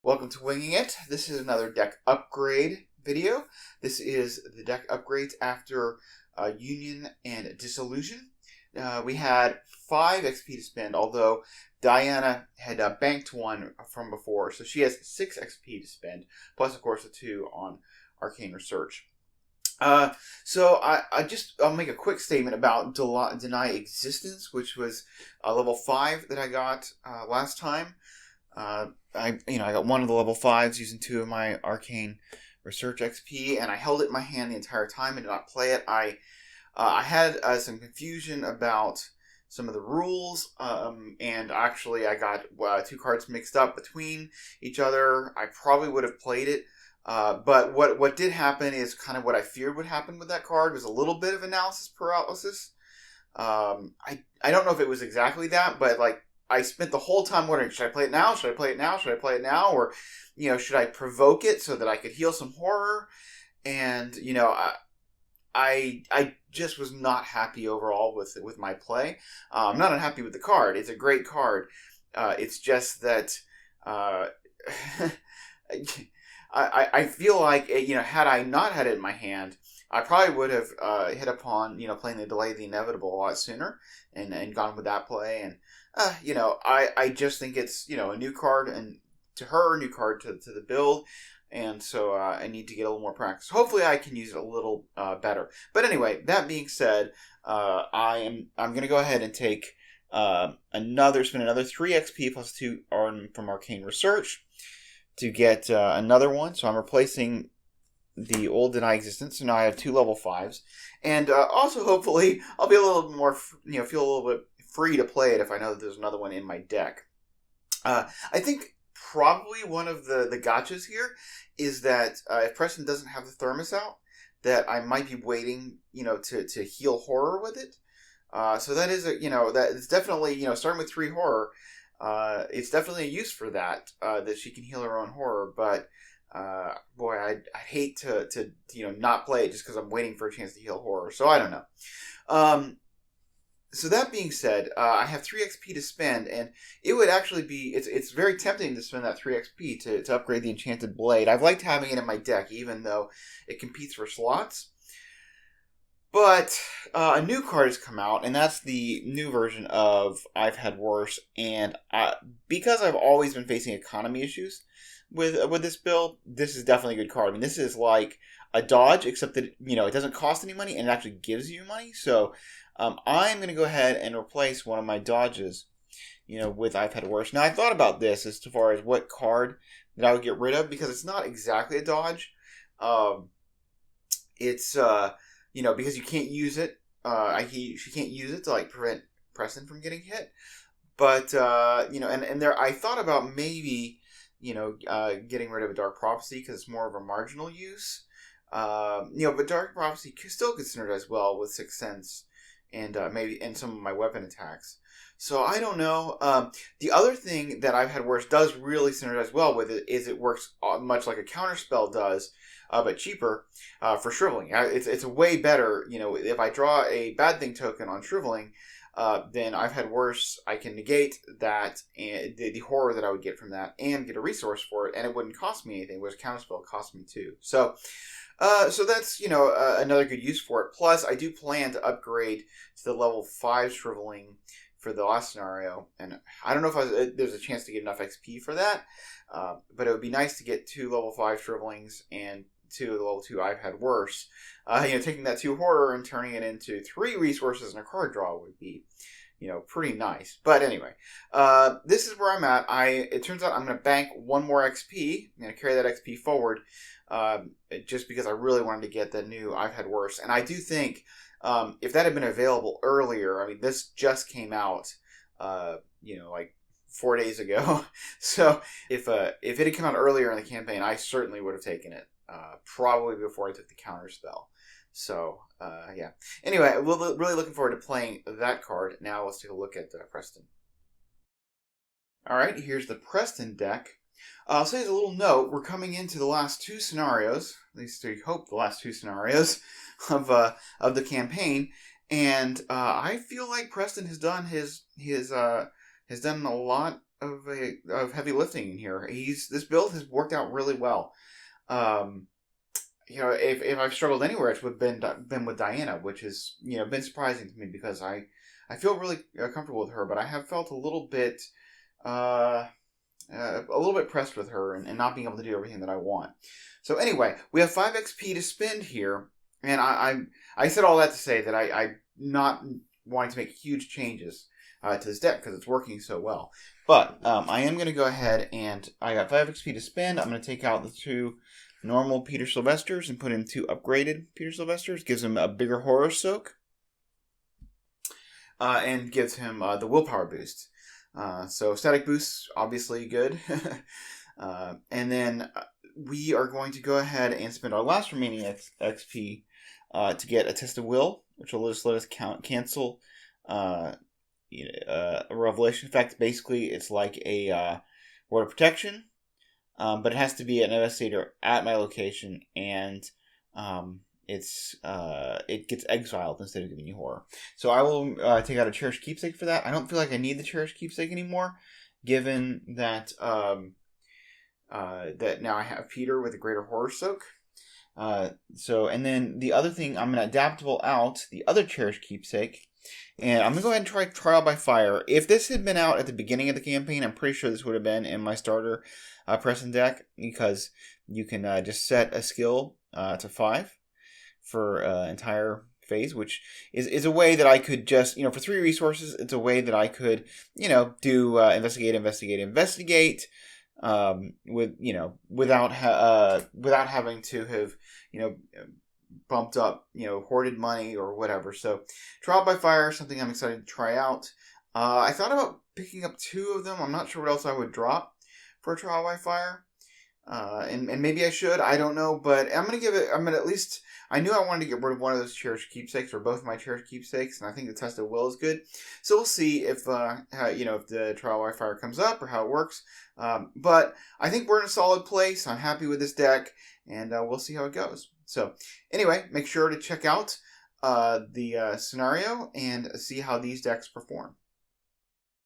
Welcome to Winging It. This is another deck upgrade video. This is the deck upgrades after Union and Dissolution. We had 5 XP to spend, although Diana had banked 1 from before, so she has 6 XP to spend, plus of course the 2 on Arcane Research. So I'll make a quick statement about Deny Existence, which was level 5 that I got last time. I got 1 of the level 5s using 2 of my Arcane Research XP, and I held it in my hand the entire time and did not play it. I had some confusion about some of the rules, and actually I got 2 cards mixed up between each other. I probably would have played it, but what did happen is kind of what I feared would happen with that card. Was a little bit of analysis paralysis. I don't know if it was exactly that, but I spent the whole time wondering, should I play it now? Should I play it now? Should I play it now? Or, should I provoke it so that I could heal some horror? And, I just was not happy overall with my play. I'm not unhappy with the card. It's a great card. It's just that I feel like, had I not had it in my hand, I probably would have hit upon, playing the Delay the Inevitable a lot sooner and gone with that play. And, I just think it's, a new card and to her, new card to the build. And so I need to get a little more practice. Hopefully I can use it a little better. But anyway, that being said, I'm going to go ahead and take spend another 3 XP plus 2 from Arcane Research to get another one. So I'm replacing the old Deny Existence. So now I have 2 level 5s. And also, hopefully, I'll be a little bit more, feel a little bit free to play it if I know that there's another one in my deck. I think probably one of the gotchas here is that if Preston doesn't have the Thermos out, that I might be waiting, to heal horror with it. So that is that it's definitely, starting with 3 horror, it's definitely a use for that, that she can heal her own horror. But boy, I'd hate to not play it just because I'm waiting for a chance to heal horror. So I don't know. So that being said, I have 3 XP to spend, and it would actually be, it's very tempting to spend that 3 XP to upgrade the Enchanted Blade. I've liked having it in my deck, even though it competes for slots. But a new card has come out, and that's the new version of I've Had Worse. And because I've always been facing economy issues with this build, this is definitely a good card. I mean, this is like a dodge, except that it doesn't cost any money, and it actually gives you money. So I'm going to go ahead and replace one of my dodges, with I've Had Worse. Now, I thought about this as far as what card that I would get rid of, because it's not exactly a dodge. It's, because you can't use it. She can't use it to, prevent Preston from getting hit. But, and there, I thought about maybe, getting rid of a Dark Prophecy, because it's more of a marginal use. But Dark Prophecy still could synergize well with Sixth Sense and maybe in some of my weapon attacks. So I don't know. The other thing that I've Had Worse does really synergize well with it is it works much like a counterspell does, but cheaper for Shriveling. It's a way better. If I draw a bad thing token on Shriveling, then I've Had Worse. I can negate that and the horror that I would get from that, and get a resource for it, and it wouldn't cost me anything. Whereas counterspell cost me 2. So that's, another good use for it. Plus, I do plan to upgrade to the level 5 Shriveling for the last scenario. And I don't know if there's a chance to get enough XP for that. But it would be nice to get 2 level 5 Shrivelings and 2 of the level 2 I've Had Worse. Taking that 2 horror and turning it into 3 resources and a card draw would be, pretty nice. But anyway, this is where I'm at. It turns out I'm going to bank 1 more XP. I'm going to carry that XP forward. Just because I really wanted to get the new I've Had Worse. And I do think, if that had been available earlier, I mean, this just came out, 4 days ago. So if it had come out earlier in the campaign, I certainly would have taken it, probably before I took the counter spell. So, yeah. Anyway, we're really looking forward to playing that card. Now let's take a look at Preston. Alright, here's the Preston deck. I'll say as a little note, we're coming into the last 2 scenarios, at least we hope the last 2 scenarios of the campaign, and I feel like Preston has done has done a lot of heavy lifting in here. This build has worked out really well. If I've struggled anywhere, it's been with Diana, which has been surprising to me because I feel really comfortable with her, but I have felt a little bit pressed with her and not being able to do everything that I want. So anyway, we have 5 XP to spend here, and I said all that to say that I'm not wanting to make huge changes to this deck because it's working so well. But I am going to go ahead and I got 5 XP to spend. I'm going to take out the 2 normal Peter Sylvesters and put in 2 upgraded Peter Sylvesters. Gives him a bigger horror soak. And gives him the willpower boost. So static boost, obviously good. And then we are going to go ahead and spend our last remaining XP to get a test of will, which will just let us cancel a revelation effect. Basically, it's like a word of protection. But it has to be an investigator at my location, and it gets exiled instead of giving you horror. So I will take out a cherished keepsake for that. I don't feel like I need the cherished keepsake anymore, given that that now I have Peter with a greater horror soak. And then the other thing, I'm going to adaptable out the other cherished keepsake. And I'm going to go ahead and try Trial by Fire. If this had been out at the beginning of the campaign, I'm pretty sure this would have been in my starter Preston deck, because you can just set a skill to 5 for entire phase, which is a way that I could just, for 3 resources, it's a way that I could, do investigate, without having to have, bumped up, hoarded money or whatever. So Trial by Fire is something I'm excited to try out. I thought about picking up 2 of them. I'm not sure what else I would drop for a Trial by Fire. And maybe I should. I don't know. But I'm going to at least... I knew I wanted to get rid of one of those cherished keepsakes, or both of my cherished keepsakes, and I think the Test of Will is good. So we'll see if the Trial by Fire comes up or how it works. But I think we're in a solid place. I'm happy with this deck, and we'll see how it goes. So anyway, make sure to check out the scenario and see how these decks perform.